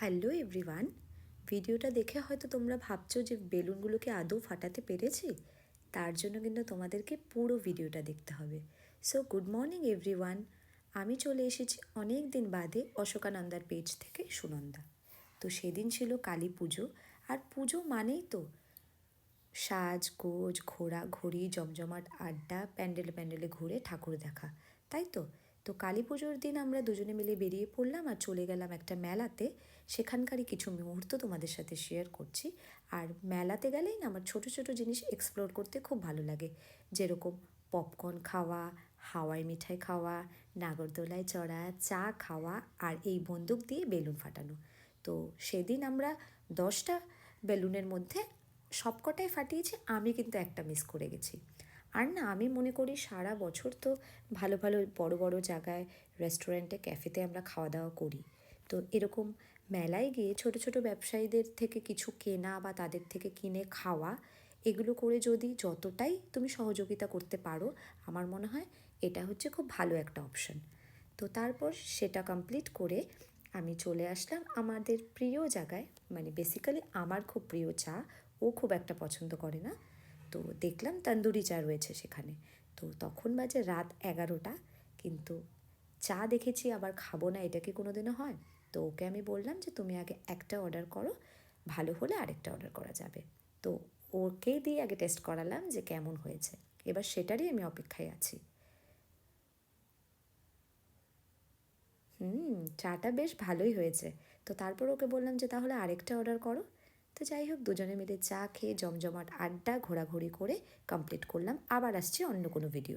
Hello everyone, ভিডিওটা দেখে হয়তো তোমরা ভাবছো যে বেলুনগুলোকে আদৌ ফাটাতে পেরেছি। তার জন্য কিন্তু তোমাদেরকে পুরো ভিডিওটা দেখতে হবে। সো গুড মর্নিং এভরিওয়ান, আমি চলে এসেছি অনেক দিন বাদে অশোকানন্দার পেজ থেকে সুনন্দা। তো সেদিন ছিল কালী পুজো, আর পুজো মানেই তো সাজগোজ, ঘোরাঘুরি, জমজমাট আড্ডা, প্যান্ডেলে প্যান্ডেলে ঘুরে ঠাকুর দেখা, তাই তো। তো কালী পুজোর দিন আমরা দুজনে মিলে বেরিয়ে পড়লাম আর চলে গেলাম একটা মেলাতে। সেখানকারই কিছু মুহূর্ত তোমাদের সাথে শেয়ার করছি। আর মেলাতে গেলেই না আমার ছোট ছোট জিনিস এক্সপ্লোর করতে খুব ভালো লাগে, যেরকম পপকর্ন খাওয়া, হাওয়াই মিঠাই খাওয়া, নাগরদোলায় চড়া, চা খাওয়া, আর এই বন্দুক দিয়ে বেলুন ফাটানো। তো সেদিন আমরা 10টা বেলুনের মধ্যে সবকটাই ফাটিয়েছি, আমি কিন্তু একটা মিস করে গেছি। আর না, আমি মনে করি সারা বছর তো ভালো ভালো বড় বড় জায়গায়, রেস্টুরেন্টে, ক্যাফেতে আমরা খাওয়া দাওয়া করি। তো এরকম মেলায় গিয়ে ছোট ছোট ব্যবসায়ীদের থেকে কিছু কেনা বা তাদের থেকে কিনে খাওয়া, এগুলো করে যদি যতটাই তুমি সহযোগিতা করতে পারো, আমার মনে হয় এটা হচ্ছে খুব ভালো একটা অপশন। তো তারপর সেটা কমপ্লিট করে আমি চলে আসলাম আমাদের প্রিয় জায়গায়, মানে বেসিক্যালি আমার খুব প্রিয় চা, ও খুব একটা পছন্দ করে না। তো দেখলাম তন্দুরি চা রয়েছে সেখানে। তো তখন বাজে রাত 11টা, কিন্তু চা দেখেছি আবার খাবো না, এটা কি কোনো দিনও হয়? তো ওকে আমি বললাম যে তুমি আগে একটা অর্ডার করো, ভালো হলে আরেকটা অর্ডার করা যাবে। তো ওকে দিয়ে আগে টেস্ট করালাম যে কেমন হয়েছে, এবার সেটারই আমি অপেক্ষায় আছি। চাটা বেশ ভালোই হয়েছে। তো তারপর ওকে বললাম যে তাহলে আরেকটা অর্ডার করো। তো যাই হোক, দুজনে মিলে চা খেয়ে জমজমাট আড্ডা ঘোরাঘুরি করে কমপ্লিট করলাম। আবার আসছি অন্য কোনো ভিডিও।